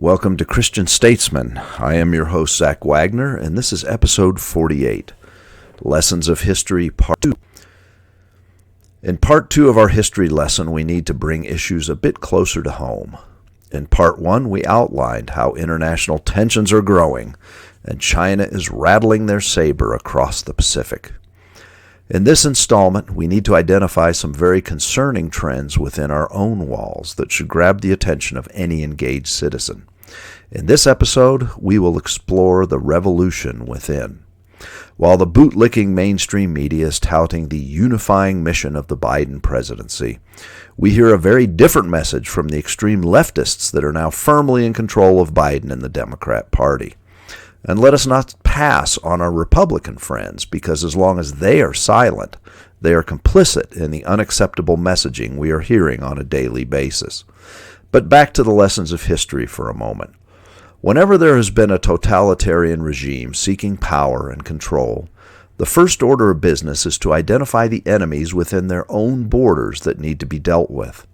Welcome to Christian Statesman. I am your host, Zach Wagner, and this is episode 48, Lessons of History, Part 2. In Part 2 of our history lesson, we need to bring issues a bit closer to home. In Part 1, we outlined how international tensions are growing, and China is rattling their saber across the Pacific. In this installment, we need to identify some very concerning trends within our own walls that should grab the attention of any engaged citizen. In this episode, we will explore the revolution within. While the bootlicking mainstream media is touting the unifying mission of the Biden presidency, we hear a very different message from the extreme leftists that are now firmly in control of Biden and the Democrat Party. And let us not pass on our Republican friends, because as long as they are silent, they are complicit in the unacceptable messaging we are hearing on a daily basis. But back to the lessons of history for a moment. Whenever there has been a totalitarian regime seeking power and control, the first order of business is to identify the enemies within their own borders that need to be dealt with.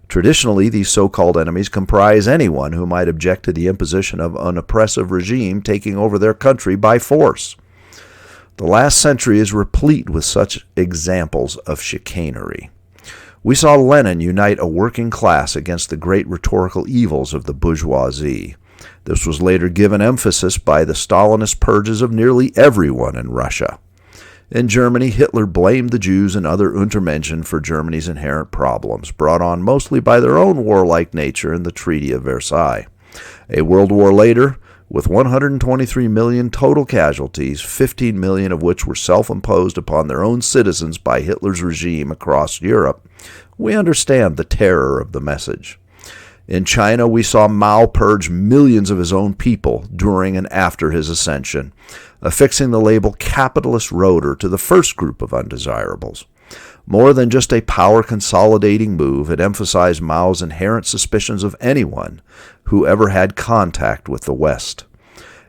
Traditionally, these so-called enemies comprise anyone who might object to the imposition of an oppressive regime taking over their country by force. The last century is replete with such examples of chicanery. We saw Lenin unite a working class against the great rhetorical evils of the bourgeoisie. This was later given emphasis by the Stalinist purges of nearly everyone in Russia. In Germany, Hitler blamed the Jews and other Untermenschen for Germany's inherent problems, brought on mostly by their own warlike nature in the Treaty of Versailles. A world war later, with 123 million total casualties, 15 million of which were self-imposed upon their own citizens by Hitler's regime across Europe, we understand the terror of the message. In China, we saw Mao purge millions of his own people during and after his ascension, affixing the label capitalist roader to the first group of undesirables. More than just a power-consolidating move, it emphasized Mao's inherent suspicions of anyone who ever had contact with the West.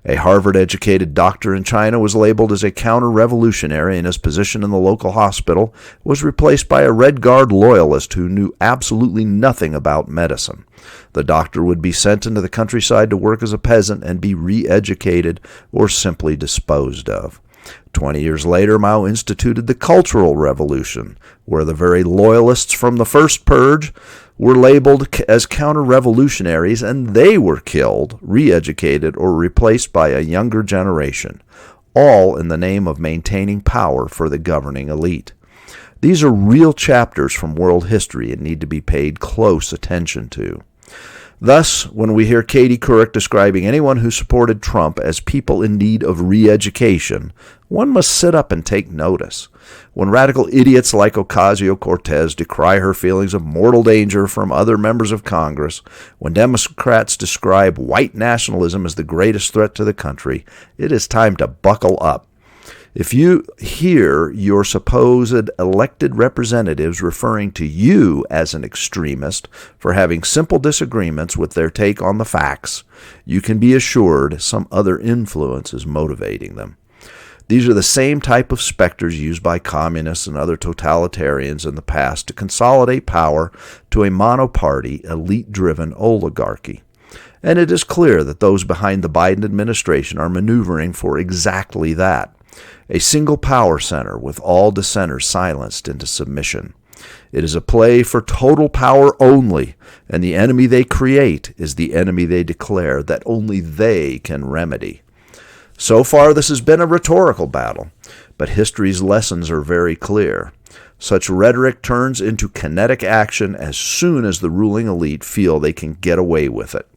A Harvard-educated doctor in China was labeled as a counter-revolutionary, and his position in the local hospital was replaced by a Red Guard loyalist who knew absolutely nothing about medicine. The doctor would be sent into the countryside to work as a peasant and be re-educated or simply disposed of. 20 years later, Mao instituted the Cultural Revolution, where the very loyalists from the first purge were labeled as counter-revolutionaries, and they were killed, re-educated, or replaced by a younger generation, all in the name of maintaining power for the governing elite. These are real chapters from world history and need to be paid close attention to. Thus, when we hear Katie Couric describing anyone who supported Trump as people in need of re-education, one must sit up and take notice. When radical idiots like Ocasio-Cortez decry her feelings of mortal danger from other members of Congress, when Democrats describe white nationalism as the greatest threat to the country, it is time to buckle up. If you hear your supposed elected representatives referring to you as an extremist for having simple disagreements with their take on the facts, you can be assured some other influence is motivating them. These are the same type of specters used by communists and other totalitarians in the past to consolidate power to a monoparty, elite-driven oligarchy. And it is clear that those behind the Biden administration are maneuvering for exactly that. A single power center with all dissenters silenced into submission. It is a play for total power only, and the enemy they create is the enemy they declare that only they can remedy. So far, this has been a rhetorical battle, but history's lessons are very clear. Such rhetoric turns into kinetic action as soon as the ruling elite feel they can get away with it.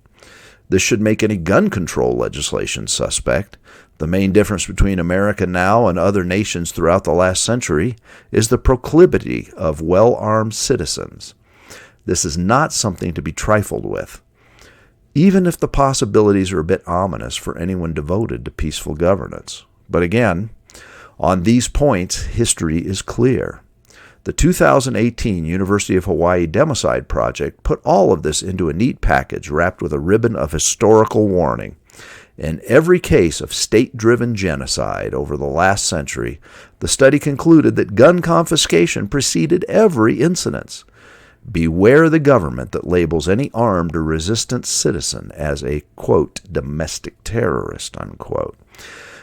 This should make any gun control legislation suspect. The main difference between America now and other nations throughout the last century is the proclivity of well-armed citizens. This is not something to be trifled with, even if the possibilities are a bit ominous for anyone devoted to peaceful governance. But again, on these points, history is clear. The 2018 University of Hawaii Democide Project put all of this into a neat package wrapped with a ribbon of historical warning. In every case of state-driven genocide over the last century, the study concluded that gun confiscation preceded every incident. Beware the government that labels any armed or resistant citizen as a, quote, domestic terrorist, unquote.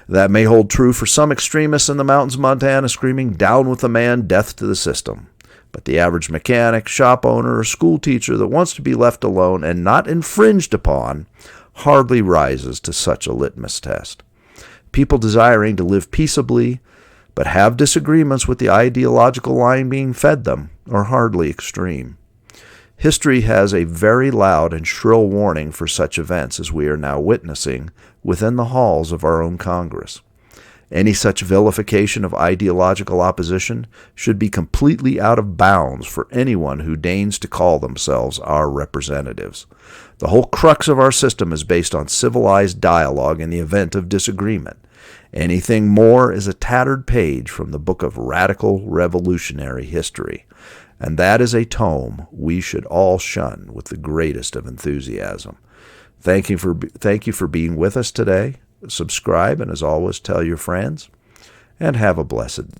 That may hold true for some extremists in the mountains of Montana screaming, "Down with the man, death to the system." But the average mechanic, shop owner, or school teacher that wants to be left alone and not infringed upon hardly rises to such a litmus test. People desiring to live peaceably but have disagreements with the ideological line being fed them are hardly extreme. History has a very loud and shrill warning for such events as we are now witnessing within the halls of our own Congress. Any such vilification of ideological opposition should be completely out of bounds for anyone who deigns to call themselves our representatives. The whole crux of our system is based on civilized dialogue in the event of disagreement. Anything more is a tattered page from the book of radical revolutionary history, and that is a tome we should all shun with the greatest of enthusiasm. Thank you for being with us today. Subscribe, and as always, tell your friends, and have a blessed day.